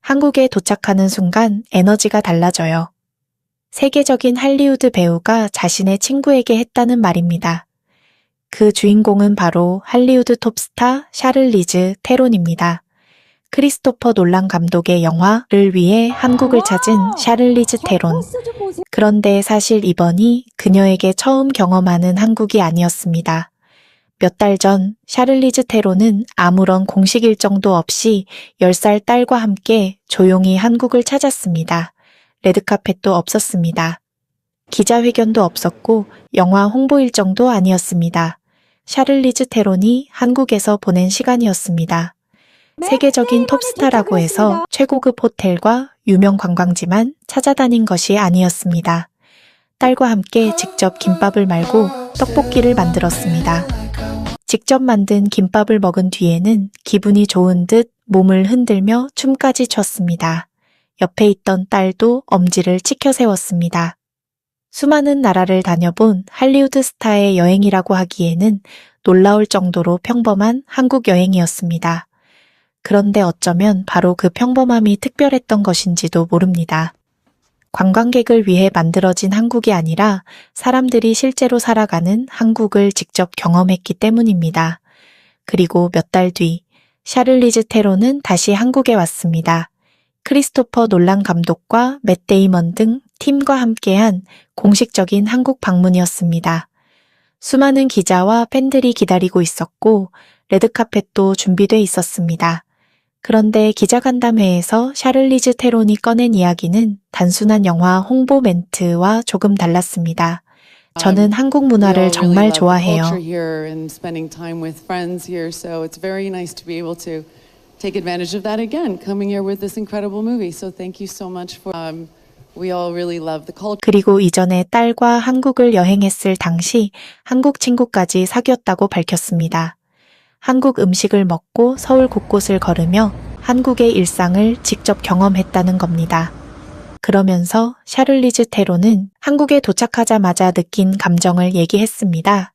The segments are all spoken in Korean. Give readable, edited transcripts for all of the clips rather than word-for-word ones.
한국에 도착하는 순간 에너지가 달라져요. 세계적인 할리우드 배우가 자신의 친구에게 했다는 말입니다. 그 주인공은 바로 할리우드 톱스타 샤를리즈 테론입니다. 크리스토퍼 놀란 감독의 영화를 위해 한국을 찾은 샤를리즈 테론. 그런데 사실 이번이 그녀에게 처음 경험하는 한국이 아니었습니다. 몇 달 전 샤를리즈 테론은 아무런 공식 일정도 없이 10살 딸과 함께 조용히 한국을 찾았습니다. 레드카펫도 없었습니다. 기자회견도 없었고 영화 홍보 일정도 아니었습니다. 샤를리즈 테론이 한국에서 보낸 시간이었습니다. 세계적인 톱스타라고 해서 최고급 호텔과 유명 관광지만 찾아다닌 것이 아니었습니다. 딸과 함께 직접 김밥을 말고 떡볶이를 만들었습니다. 직접 만든 김밥을 먹은 뒤에는 기분이 좋은 듯 몸을 흔들며 춤까지 췄습니다. 옆에 있던 딸도 엄지를 치켜 세웠습니다. 수많은 나라를 다녀본 할리우드 스타의 여행이라고 하기에는 놀라울 정도로 평범한 한국 여행이었습니다. 그런데 어쩌면 바로 그 평범함이 특별했던 것인지도 모릅니다. 관광객을 위해 만들어진 한국이 아니라 사람들이 실제로 살아가는 한국을 직접 경험했기 때문입니다. 그리고 몇 달 뒤, 샤를리즈 테론은 다시 한국에 왔습니다. 크리스토퍼 놀란 감독과 맷 데이먼 등 팀과 함께한 공식적인 한국 방문이었습니다. 수많은 기자와 팬들이 기다리고 있었고 레드카펫도 준비돼 있었습니다. 그런데 기자간담회에서 샤를리즈 테론이 꺼낸 이야기는 단순한 영화 홍보 멘트와 조금 달랐습니다. 저는 한국 문화를 정말 좋아해요. Take advantage of that again, coming here with this incredible movie. So thank you so much for, we all really love the culture. 그리고 이전에 딸과 한국을 여행했을 당시 한국 친구까지 사귀었다고 밝혔습니다. 한국 음식을 먹고 서울 곳곳을 걸으며 한국의 일상을 직접 경험했다는 겁니다. 그러면서 샤를리즈 테론은 한국에 도착하자마자 느낀 감정을 얘기했습니다.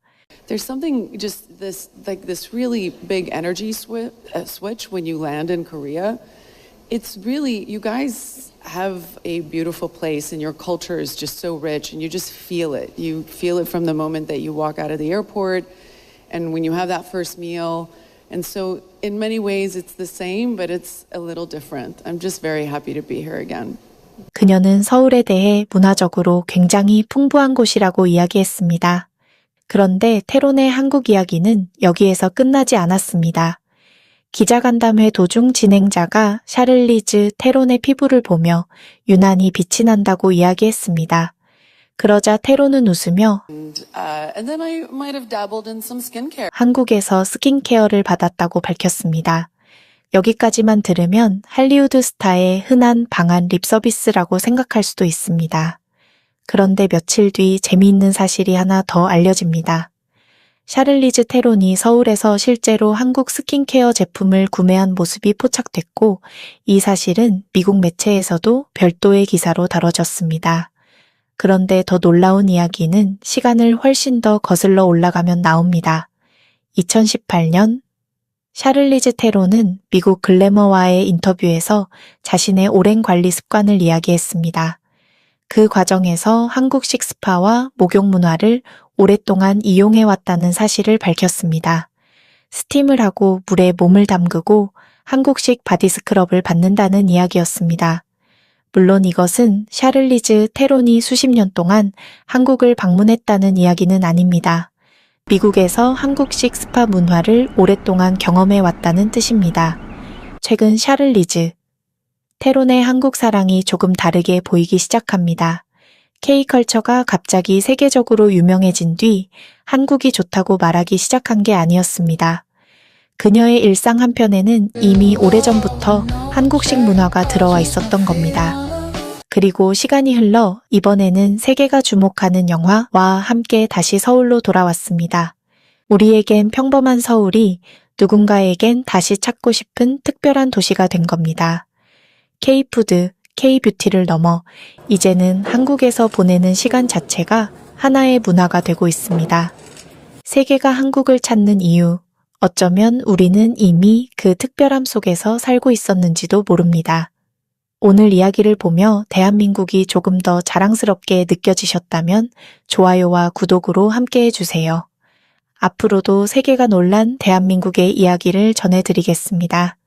There's something just this really big energy switch when you land in Korea. It's really, you guys have a beautiful place and your culture is just so rich and you just feel it. You feel it from the moment that you walk out of the airport and when you have that first meal. And so in many ways it's the same, but it's a little different. I'm just very happy to be here again. 그녀는 서울에 대해 문화적으로 굉장히 풍부한 곳이라고 이야기했습니다. 그런데 테론의 한국 이야기는 여기에서 끝나지 않았습니다. 기자간담회 도중 진행자가 샤를리즈 테론의 피부를 보며 유난히 빛이 난다고 이야기했습니다. 그러자 테론은 웃으며 한국에서 스킨케어를 받았다고 밝혔습니다. 여기까지만 들으면 할리우드 스타의 흔한 방한 립서비스라고 생각할 수도 있습니다. 그런데 며칠 뒤 재미있는 사실이 하나 더 알려집니다. 샤를리즈 테론이 서울에서 실제로 한국 스킨케어 제품을 구매한 모습이 포착됐고 이 사실은 미국 매체에서도 별도의 기사로 다뤄졌습니다. 그런데 더 놀라운 이야기는 시간을 훨씬 더 거슬러 올라가면 나옵니다. 2018년 샤를리즈 테론은 미국 글래머와의 인터뷰에서 자신의 오랜 관리 습관을 이야기했습니다. 그 과정에서 한국식 스파와 목욕 문화를 오랫동안 이용해왔다는 사실을 밝혔습니다. 스팀을 하고 물에 몸을 담그고 한국식 바디스크럽을 받는다는 이야기였습니다. 물론 이것은 샤를리즈 테론이 수십 년 동안 한국을 방문했다는 이야기는 아닙니다. 미국에서 한국식 스파 문화를 오랫동안 경험해왔다는 뜻입니다. 최근 샤를리즈 테론의 한국 사랑이 조금 다르게 보이기 시작합니다. K컬처가 갑자기 세계적으로 유명해진 뒤 한국이 좋다고 말하기 시작한 게 아니었습니다. 그녀의 일상 한편에는 이미 오래전부터 한국식 문화가 들어와 있었던 겁니다. 그리고 시간이 흘러 이번에는 세계가 주목하는 영화와 함께 다시 서울로 돌아왔습니다. 우리에겐 평범한 서울이 누군가에겐 다시 찾고 싶은 특별한 도시가 된 겁니다. K푸드, K뷰티를 넘어 이제는 한국에서 보내는 시간 자체가 하나의 문화가 되고 있습니다. 세계가 한국을 찾는 이유, 어쩌면 우리는 이미 그 특별함 속에서 살고 있었는지도 모릅니다. 오늘 이야기를 보며 대한민국이 조금 더 자랑스럽게 느껴지셨다면 좋아요와 구독으로 함께 해주세요. 앞으로도 세계가 놀란 대한민국의 이야기를 전해드리겠습니다.